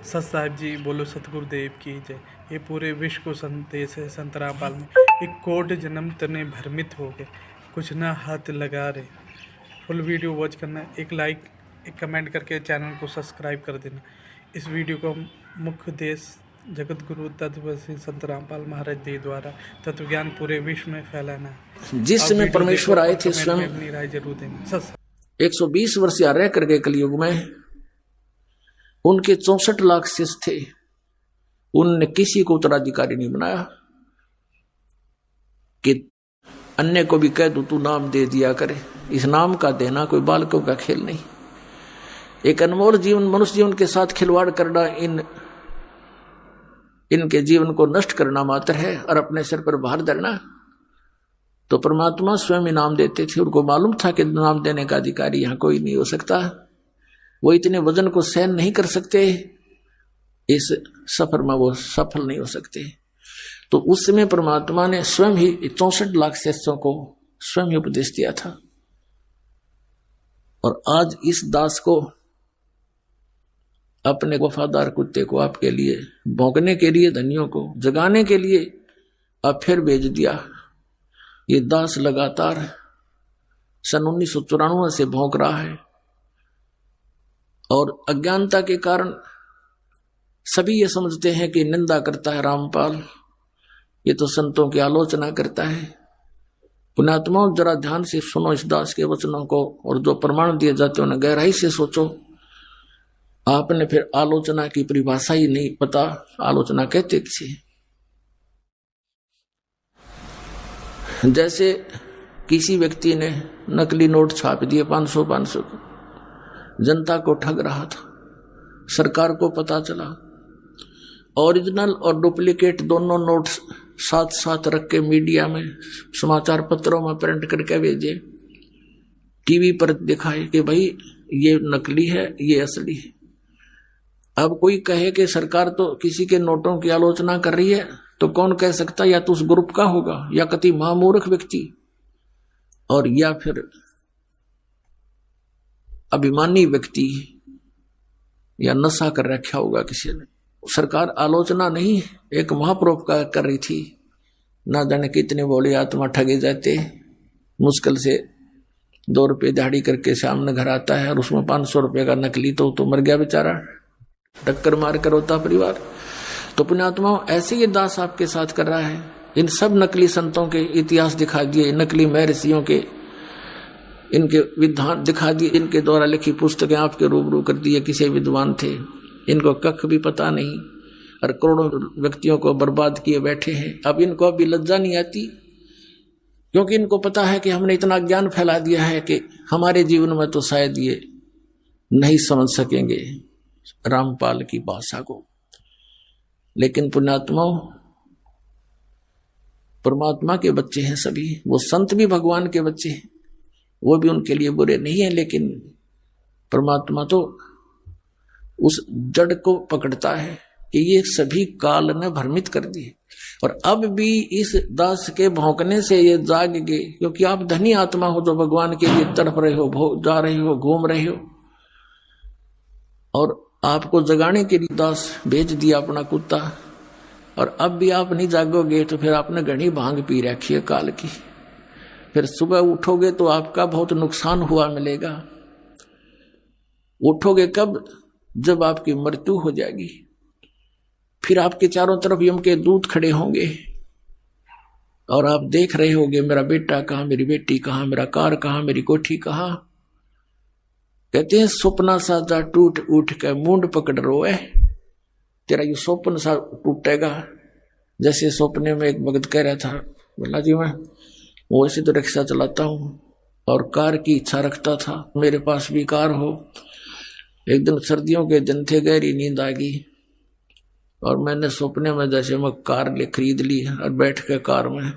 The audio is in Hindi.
सत साहिब जी बोलो, सतगुरुदेव की जय। ये पूरे विश्व को संदेश है संत रामपाल में। एक कोट जन्म तने भ्रमित हो गए, कुछ ना हाथ लगा रहे। फुल वीडियो वॉच करना, एक लाइक एक कमेंट करके चैनल को सब्सक्राइब कर देना। इस वीडियो का मुख्य उद्देश्य जगत गुरु तत्वदर्शी संत रामपाल महाराज जी द्वारा तत्व ज्ञान पूरे विश्व में फैलाना है। जिस समय परमेश्वर आए थे स्वयं अपनी राय जरूर देना। 120 वर्ष या रह करके कलयुग में उनके 64 लाख शिष्य थे। उनने किसी को उत्तराधिकारी नहीं बनाया कि अन्य को भी कह दू तू नाम दे दिया करे। इस नाम का देना कोई बालकों का खेल नहीं। एक अनमोल जीवन, मनुष्य जीवन के साथ खिलवाड़ करना इनके जीवन को नष्ट करना मात्र है और अपने सिर पर भार धरना। तो परमात्मा स्वयं इनाम देते थे। उनको मालूम था कि नाम देने का अधिकारी यहां कोई नहीं हो सकता। वो इतने वजन को सहन नहीं कर सकते, इस सफर में वो सफल नहीं हो सकते। तो उस समय परमात्मा ने स्वयं ही 64 लाख शिष्यों को स्वयं ही उपदेश दिया था। और आज इस दास को, अपने वफादार कुत्ते को आपके लिए भौंकने के लिए, धनियों को जगाने के लिए आप फिर भेज दिया। ये दास लगातार सन 1994 से भौंक रहा है और अज्ञानता के कारण सभी ये समझते हैं कि निंदा करता है रामपाल, ये तो संतों की आलोचना करता है। पुण्यात्माओं, जरा ध्यान से सुनो इस दास के वचनों को और जो प्रमाण दिए जाते हैं उन्हें गहराई से सोचो। आपने फिर आलोचना की परिभाषा ही नहीं पता, आलोचना कहते किसे। जैसे किसी व्यक्ति ने नकली नोट छाप दिए 500 जनता को ठग रहा था। सरकार को पता चला, ओरिजिनल और डुप्लीकेट दोनों नोट साथ साथ रख के मीडिया में, समाचार पत्रों में प्रिंट करके भेजे, टीवी पर दिखाए कि भाई ये नकली है, ये असली है। अब कोई कहे कि सरकार तो किसी के नोटों की आलोचना कर रही है, तो कौन कह सकता, या तो उस ग्रुप का होगा, या कति महामूर्ख व्यक्ति, और या फिर अभिमानी व्यक्ति, या नशा कर रखा होगा किसी ने। सरकार आलोचना नहीं, एक महापरोपकार कर रही थी। ना जाने कितने बोले आत्मा ठगे जाते। मुश्किल से 2 रुपये दिहाड़ी करके सामने घर आता है और उसमें 500 रुपये का नकली, तो मर गया बेचारा, टक्कर मार कर होता परिवार। तो पुण्यात्माओं, ऐसे ये दास आपके साथ कर रहा है। इन सब नकली संतों के इतिहास दिखा दिए, नकली महर्षियों के इनके विधान दिखा दिए, इनके द्वारा लिखी पुस्तकें आपके रूबरू कर दिए। किसी विद्वान थे, इनको कख भी पता नहीं और करोड़ों व्यक्तियों को बर्बाद किए बैठे हैं। अब इनको अभी लज्जा नहीं आती, क्योंकि इनको पता है कि हमने इतना ज्ञान फैला दिया है कि हमारे जीवन में तो शायद ये नहीं समझ सकेंगे रामपाल की भाषा को। लेकिन पुण्यात्माओं, परमात्मा के बच्चे हैं सभी। वो संत भी भगवान के बच्चे हैं, वो भी उनके लिए बुरे नहीं है। लेकिन परमात्मा तो उस जड़ को पकड़ता है कि ये सभी काल ने भ्रमित कर दिए। और अब भी इस दास के भौंकने से ये जाग गए, क्योंकि आप धनी आत्मा हो जो भगवान के लिए तड़प रहे हो, जा रहे हो, घूम रहे हो, और आपको जगाने के लिए दास भेज दिया अपना कुत्ता। और अब भी आप नहीं जागोगे तो फिर आपने घनी भांग पी रखी है काल की। फिर सुबह उठोगे तो आपका बहुत नुकसान हुआ मिलेगा। उठोगे कब? जब आपकी मृत्यु हो जाएगी। फिर आपके चारों तरफ यम के दूत खड़े होंगे और आप देख रहे होगे, मेरा बेटा कहाँ, मेरी बेटी कहाँ, मेरा कार कहाँ, मेरी कोठी कहाँ। कहते हैं सपना सा जा टूट उठ के मुंड पकड़ रोए। तेरा ये स्वप्न सा टूटेगा। जैसे सपने में एक भगत कह रहा था, बोला जी मैं वैसे तो रिक्शा चलाता हूँ और कार की इच्छा रखता था, मेरे पास भी कार हो। एक दिन सर्दियों के दिन थे, गहरी नींद आ गई और मैंने सपने में जैसे मैं कार खरीद ली और बैठ के कार में